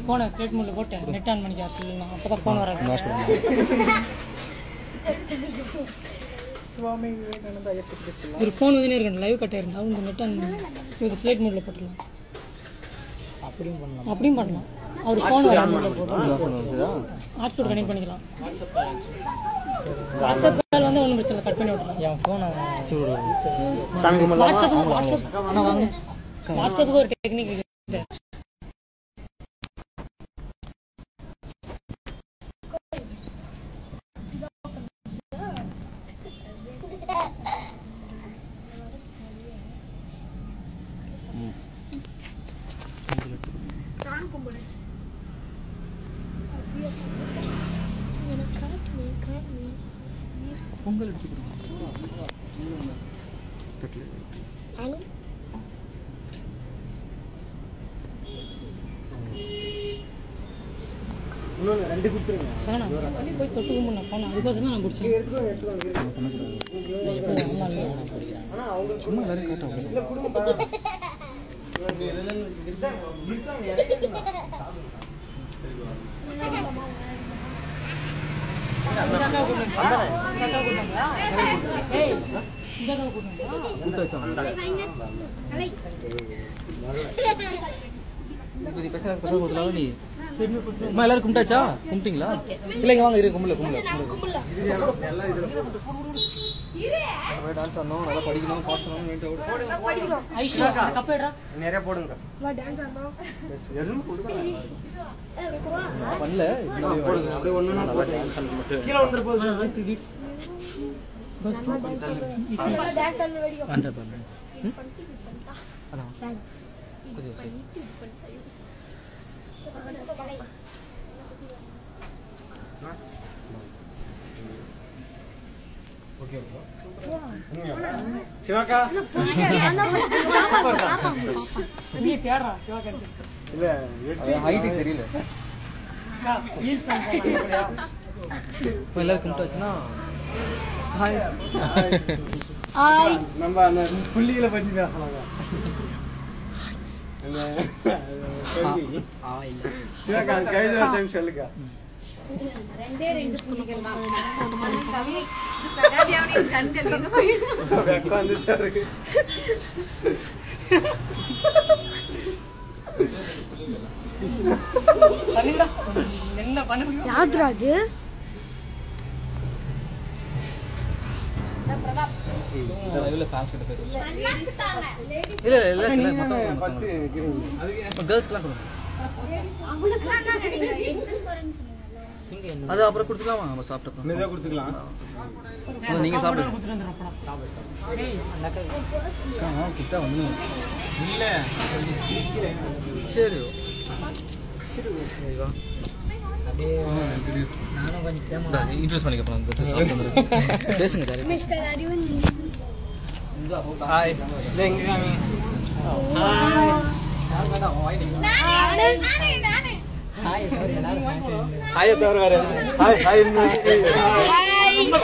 ஃபோனை ஃப்ளைட் மோட்ல போட்டு நெட் ஆன் பண்ணிக்க சொல்லலாம். அப்பதான் ஃபோன் வராது. சுவாமி விவேகானந்தா ஐயப்ப கிறிஸ்துவா ஒரு ஃபோன் வந்துனே இருக்கு. லைவ் கட் ஆயிருந்தா அவங்க நெட் ஆன் இது ஃப்ளைட் மோட்ல போட்டுடலாம். அப்படியும் பண்ணலாம். அவர் ஃபோன் ஹாட்ஸ்பாட் கனெக்ட் பண்ணிக்கலாம். வாட்ஸ்அப் கால் வந்து ஒன்றும் பிரச்சனை கட் பண்ணி விட்டுறலாம். என் ஃபோனை வாட்ஸ்அப்புக்கு ஒரு டெக்னிக் இருக்குது. பொங்கல் எடுத்து ரெண்டு கொடுத்துருங்க. போய் தொட்டு கும்பிடணும் போன அதுக்கோசம் தான் நான் பிடிச்சேன். சும்மா எல்லாரும் கேட்டோம். எல்லாரும் கும்பிட்டாச்சா? கும்பிட்டீங்களா? இல்லைங்க வாங்க இருக்கு கும்பல டான்ஸ் ஆடணும், நல்லா படிக்கணும், பாஸ் பண்ணணும், நிறைய போடுங்க. பண்ணல அப்படியே ஒண்ணு கீழே வந்துரு போகுது. சிவாக்கா நீ தேடுறா சிவாக்கா இல்ல ஹைட் தெரியல. எல்லாரும் கும்பிட்டாச்சுன்னா ஹாய் ஹாய் நம்ம அந்த புள்ளிகளை பத்தி பேசலாங்க. சிவாக்கா கைது டைம் சொல்லுங்க. ரெண்டே ரெண்டு புள்ளிகள் தான். கவிதை சகாதியாவின் கண்கள் எங்க போயிடும்? வெக்க வந்து சார் இருக்கு. பண்ணிடா என்ன பண்ணுவீங்க? ராஜராஜ் பிரதாப் லைவ்ல ஃபேன்ஸ் கிட்ட பேசு. இல்ல இல்ல மொத்தம் ஃபர்ஸ்ட் அதுக்கு गर्ल्सக்குலாம் கொடுங்க. அவங்களுக்கு நான் நீங்க எக்ஸாம் போறேன்னு சொன்னீங்க. அது அப்புறம் கொடுத்துக்கலாமா? நம்ம சாப்பிட்டோம். மெதுவா கொடுத்துக்கலாம். நீங்க சாப்பிடுங்க. கொடுத்துட்டு வந்துறோம். சாப்பிடு. ஏய் அண்ணா கிட்ட வந்து இல்ல சரி சரி வா அப்படியே நானும் கொஞ்சம் கேமரா இன்ட்ரோஸ் பண்ணிக்க போறேன். பேசுங்க சார். மிஸ்டர் அரிவன் ஹாய் எங்க காமி ஹாய் யார் மேடா வாய் நானே ஹாய் தவிர எல்லாரும் ஹாய் தவிர வேற ஹாய் ஹாய் ரொம்ப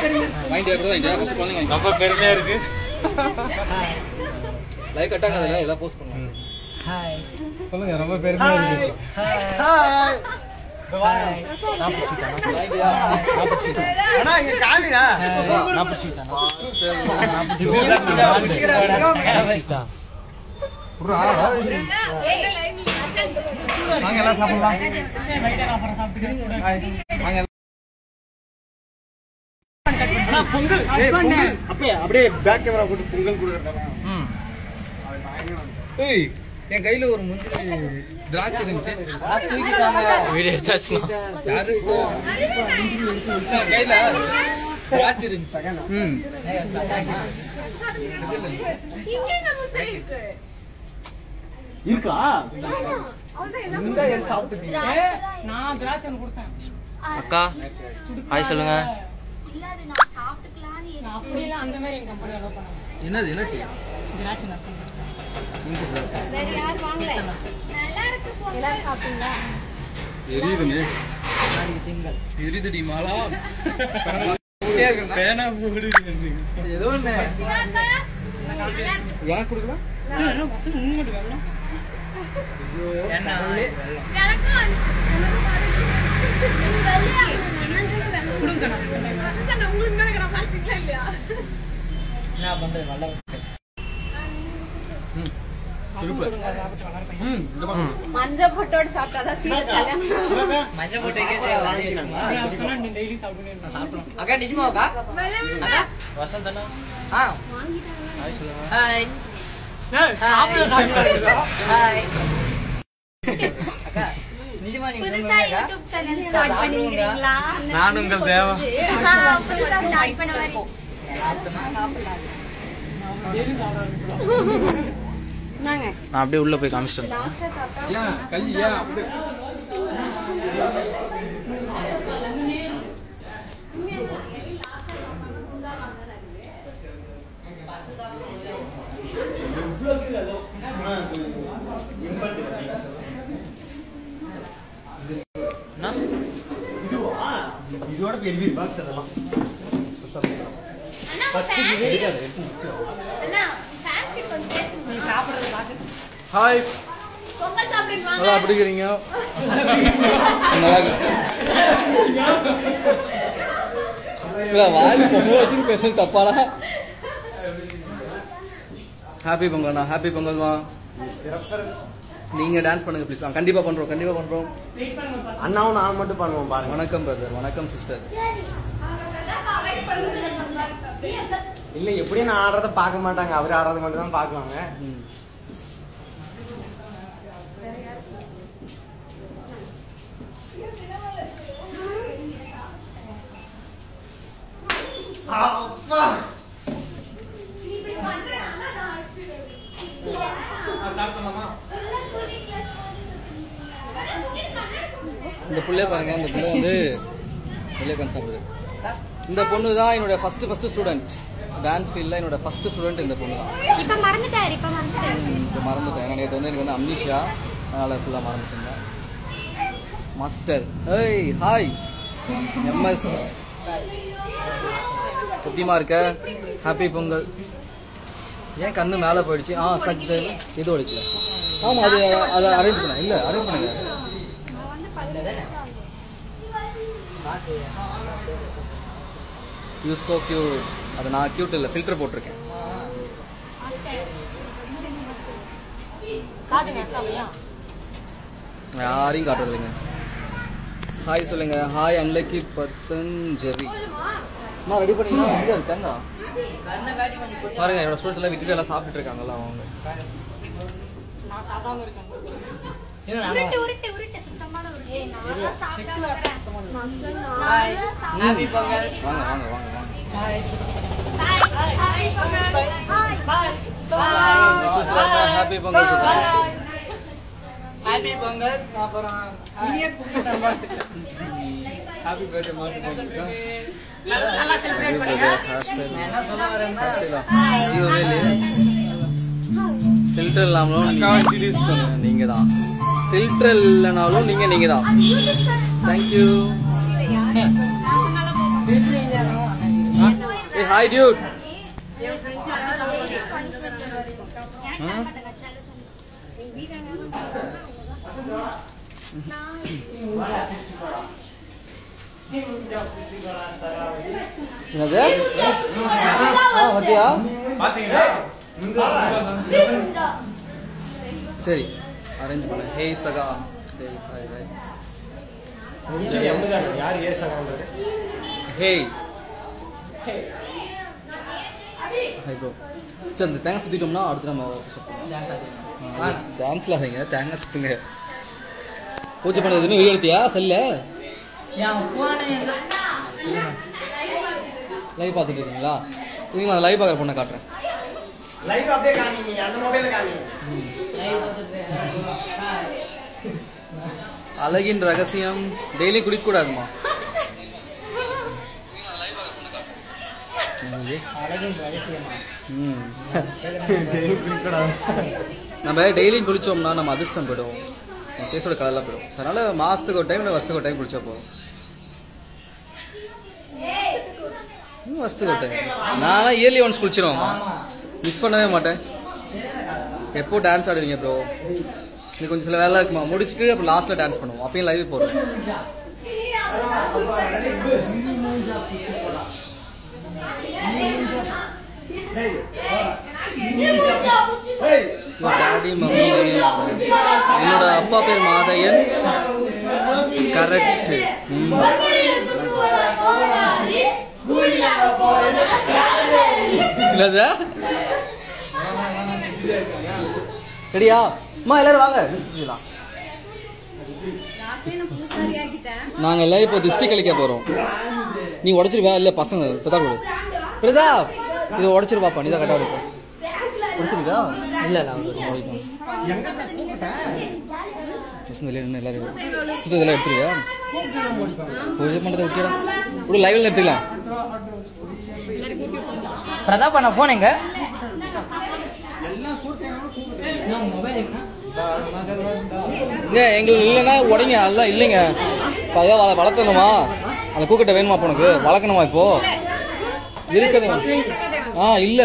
பெருமையா வாங்கி எடுத்து வாங்கி போஸ்ட் பண்ணுங்க. ரொம்ப பெருமையா இருக்கு. லைக் கட்டாங்கல எல்லாம் போஸ்ட் பண்ணுங்க. ஹாய் சொல்லுங்க. ரொம்ப பெருமையா இருக்கு. ஹாய் ஹாய் நான் புடிச்சிட்டேன். அண்ணா இங்க காமிடா நான் புடிச்சிட்டேன். நான் புடிச்சிட்டேன். புரா வாங்க எல்லாம் சாப்பிடலாம். வாங்க பொங்கல் அப்படியே பேக் கேமரா போட்டு பொங்கல் கொடுக்குறாங்க. ஏய் என் கையில ஒரு முந்திரி திராட்சை இருந்துச்சு. வீடியோ எடுத்தாச்சுனா யாரு கையில திராட்சை இருந்துச்சு. இருக்கா இந்த என் சாப்பிட்டீங்க. நான் திராட்சை கொடுத்தேன். அக்கா ஹாய் சொல்லுங்க. இல்ல அது நான் சாப்பிட்டுக்கலாம்னு நான் அப்படியே அந்த மாதிரி எங்க கம்பெனி அலோ பண்ணாங்க. என்னது என்னாச்சு? திராட்சை நான் சாப்பிட்டேன். வேற யார் வாங்கல? நல்லா இருக்கு போங்க. எல்லாரும் சாப்பிட்டீங்களா? எரியுதுங்க. நாளைக்கு திங்கள் எரியுதுடி மாலா. பேனா போடுறீங்க ஏதோ ஒண்ணு. சிவாக்கா எனக்கு கொடுக்கலாம். நான் பசங்க முன்ன மட்டும் வரணும். மஞ்சள் போட்டோட சாப்பிட்டாதான் மஞ்சள் போட்டு அக்கா நிஜமாக்கா வசந்த் நான் உங்கள் தேவா நான் அப்படியே உள்ள போய் காமிச்சிட்டேன் இதோட பெரிய பாக்ஸ் அதெல்லாம் ஹாய் நல்லா பிடிக்கிறீங்க வாயில் பொங்கல் வச்சுன்னு பேசுறது தப்பாடா ஹாப்பி பொங்கல்ண்ணா ஹாப்பி பொங்கல்மா நீங்க டான்ஸ் பண்ணுங்க ப்ளீஸ் கண்டிப்பா பண்றோம் அண்ணாவும் நான் மட்டும் பண்ணுவோம் பாருங்க வணக்கம் பிரதர் வணக்கம் சிஸ்டர் இல்ல எப்படியும் நான் ஆடுறத பார்க்க மாட்டாங்க அவர் ஆடுறத மட்டும் தான் பார்க்குவாங்க இந்த புள்ளைய பாருங்க இந்த புள்ள வந்து சாப்பிடுது இந்த பொண்ணு தான் என்னோட ஃபர்ஸ்ட் ஸ்டூடெண்ட் டான்ஸ் ஃபீல்டில் என்னோட ஃபர்ஸ்ட் ஸ்டூடெண்ட் இந்த பொண்ணு தான் இப்போ மறந்துட்டேன் ஏன்னா நேற்று வந்து எனக்கு வந்து அம்னிஷா அதனால் ஃபுல்லாக மறந்துட்டேன் மாஸ்டர் ஹேய் ஹாய் எம்எஸ் எப்படிமா இருக்க ஹாப்பி பொங்கல் ஏன் கண்ணு மேலே போயிடுச்சு சக்தி இது ஒழிக்கல ஆமாம் அதை அரேஞ்ச் பண்ண இல்லை அரேஞ்ச் பண்ணுங்க யூ சோ கியூட் அது நான் கியூட் இல்லை ஃபில்டர் போட்டிருக்கேன் யாரையும் காட்டுறது இல்லைங்க ஹாய் சொல்லுங்க ஹாய் அன்லக்கி பர்சன் ஜெரி நான் ரெடி பண்ணிங்களா எங்கே இருக்காங்க பாருங்க என்னோட ஸ்டூடெண்ட்ஸ் எல்லாம் விட்டுட்டு எல்லாம் சாப்பிட்டுட்டு இருக்காங்கல்ல அவங்க ஹாப்பி பொங்கல் வாங்க ஹாப்பி பொங்கல் ஹாப்பி பொங்கல் அப்புறம் ஹாப்பி பர்த்டே நல்லா செலிப்ரேட் பண்ணுங்க என்ன சொல்ல வரேன்னா சிஓவேல ஃபில்டர் இல்லாமலும் நீங்க தான் ஃபில்டர் இல்லனாலும் நீங்க தான் thank you Hey hi dude என்னது பாத்தியா சரி அரேஞ்ச் பண்ணு ஹே சகா ஹே ஹாய் ஹாய் யார் ஏ சகான்றது ஹே ஹாய் ப்ரோ சரி இந்த தேங்காய் சுற்றிட்டோம்னா அடுத்து நம்ம டான்ஸில் ஆகுங்க தேங்காய் சுற்றுங்க பூஜை பண்ணது எதுவுமே வீடியோ எடுத்தியா செல்ல லைவ் பார்த்துட்டு இருக்கீங்களா நீங்கள் நான் லைவ் பார்க்குற பொண்ணை காட்டுறேன் லைவ் அப்படியே காமிங்க அந்த மொபைல்ல காமிங்க அழகின் ரகசியம் டெய்லி குடிக்கக்கூடாதுமா நம்ம டெய்லியும் குளிச்சோம்னா நம்ம அதிர்ஷ்டம் போயிடும் ஃபேஸோட கலர்லாம் போயிடும் அதனால மாதத்துக்கு ஒரு டைம் இல்லை வருஷத்துக்கு ஒரு டைம் குளிச்சா போதும் வருஷத்துக்கு ஒரு டைம் நான் இயர்லி ஒன்ஸ் குளிச்சிருவோம்மா மிஸ் பண்ணவே மாட்டேன் எப்போ டான்ஸ் ஆடுவீங்க ப்ரோ இது கொஞ்சம் சில வேலை இருக்குமா, முடிச்சுட்டு அப்புறம் லாஸ்ட்ல டான்ஸ் பண்ணுவோம். அப்பயும் லைவ் போடுறேன். டாடி மம்மி, என்னோட அப்பா பேர் மாதையன். கரெக்ட். இல்லதா ரெடியா? அம்மா எல்லாரும் வாங்க. நாங்க எல்லாம் இப்போ திருஷ்டி கழிக்க போறோம். நீ உடைச்சிருவா இல்ல பசங்க பிரதாப் பிரதாப் இதை உடைச்சிருவாப்பா. நீ தான் கரெக்டாக இருக்கும். உடைச்சிருக்கா? இல்லை இல்லை உடைக்கும். வெளியே என்ன எல்லாரும் சுத்ததெல்லாம் எடுத்துருவியா? பூஜை பண்ணுறதை விட்டுடா. இப்படி லைவ்ல எடுத்துக்கலாம். பிரதாப் பண்ண போன் எங்க? எங்களுக்கு இல்லைன்னா உடைங்க. அதெல்லாம் இல்லைங்க. அதான் வளர்த்தணுமா? அந்த கூக்கட்டை வேணுமா உனக்கு? வளர்க்கணுமா இப்போ? இருக்குது. இல்ல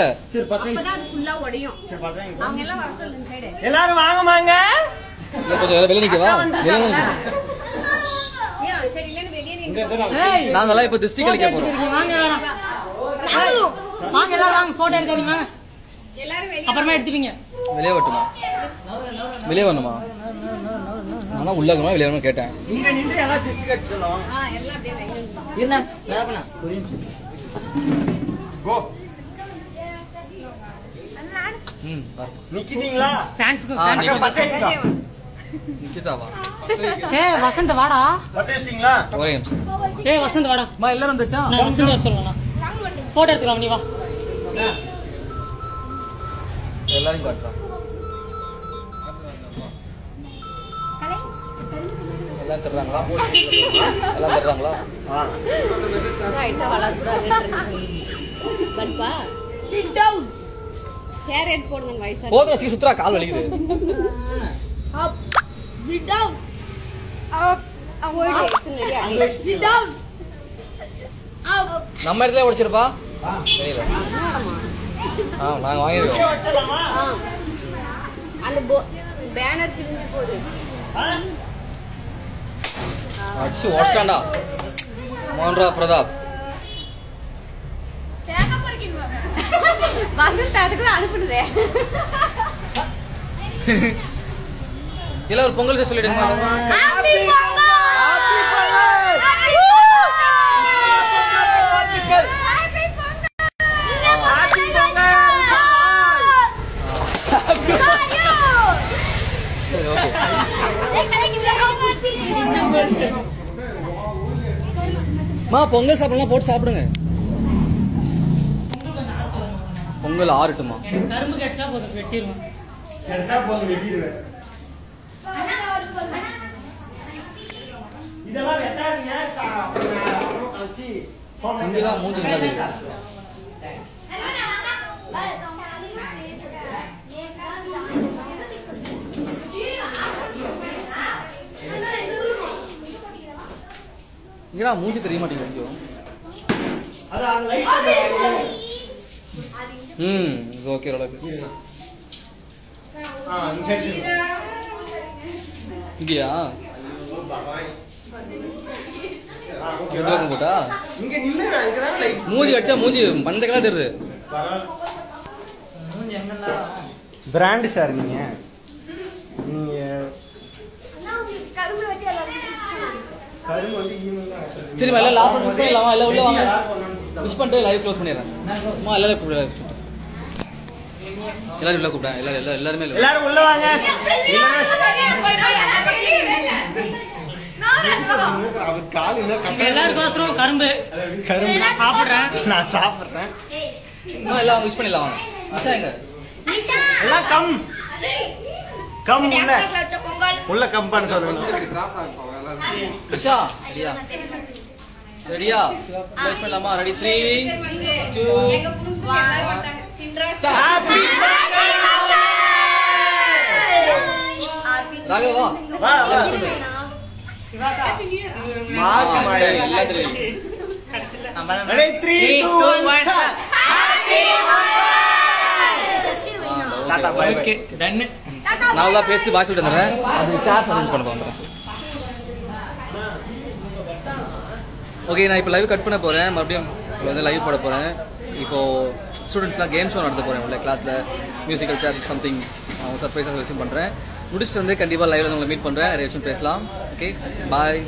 எல்லாரும் வாங்கமாங்க. கொஞ்சம் வெளியே நிக்கவா? நாங்கெல்லாம் இப்ப திருஷ்டி கழிக்க போறோம். அப்புறமா எடுத்துப்பீங்க. வெளியே வரட்டுமா? வெளியே வரணுமா? நான் தான் உள்ள இருக்கணும் வெளியே வரணும் கேட்டேன். வசந்த் வாடா. ஒரே நிமிஷம். வசந்த் வாடா. எல்லாரும் வந்துச்சா? வசந்த் சொல்லலாம். போட்டோ எடுத்துக்கலாம். நீ வா. எல்லாரும் காட்டுறோம். எல்லாம் தர்றாங்களா? எல்லாம் தர்றாங்களா? போதும் சீ சுத்துறா. கால் வலிக்குது. நம்ம இடத்துல உடைச்சிருப்பா. தெரியல. நாங்க வாங்கிருக்கோம். அந்த பேனர் பிரிஞ்சு போகுது. அடிச்சு ஓடிச்சாண்டா மோகன்ரா பிரதாப். வசந்த் அதுக்குள்ள அனுப்பிடுதே. இல்ல ஒரு பொங்கல் சொல்லிடுங்க. பொங்கல் சாப்பிடலாம். போட்டு சாப்பிடுங்க. பொங்கல் ஆறட்டுமா? கரும்பு கெட்டா போதும் வெட்டிடுவோம். இங்கதான் மூஞ்சி நல்லா இங்கடா மூஞ்சி தெரிய மாட்டேங்குது. இது ஓகே ஓரளவுக்கு. இங்கயா போட்டா மூஞ்சி அடிச்சா மூஞ்சி மஞ்சள் கலர் தெரியுது. பிராண்ட் சார் நீங்க. சரி எல்லாம் லாஸ்ட் மிஸ் பண்ணிடலாமா? எல்லாம் உள்ள வாங்க. மிஸ் பண்ணிட்டு லைவ் க்ளோஸ் பண்ணிடுறேன். எல்லாரும் கூப்பிடுறேன். எல்லாரும் உள்ள கூப்பிடுறேன். எல்லாருமே எல்லாரும் உள்ள வாங்க. எல்லாருக்கும் கரும்பு சாப்பிடுறேன். நான் சாப்பிடுறேன். எல்லாம் மிஸ் பண்ணிடலாம் வாங்க. எல்லாம் கம் கம் உள்ள கம்பான்னு சொல்லுங்க. ரெடியா? க்ளோஸ் பண்ணலாமா? Ready 3 2 1 start. ராகவா வா எல்லாரும் ready 3 2 1 start. Happy okay done. நான் தான் பேசிட்டு பாய் சொல்லிட்டு வந்துடுறேன். அது சேர்ஸ் அரேஞ்ச் பண்ண வந்துடுறேன். ஓகே, நான் இப்போ லைவ் கட் பண்ண போகிறேன். மறுபடியும் வந்து லைவ் போட போகிறேன். இப்போது ஸ்டூடெண்ட்ஸ்லாம் கேம் ஷோ நடத்த போகிறேன் உள்ள கிளாஸில். மியூசிக்கல் சேர்ஸ் சம்திங் அவங்க சர்ப்ரைஸாக விஷயம் பண்ணுறேன். முடிச்சுட்டு வந்து கண்டிப்பாக லைவில் உங்களை மீட் பண்ணுறேன். நிறைய விஷயம் பேசலாம். ஓகே, பாய்.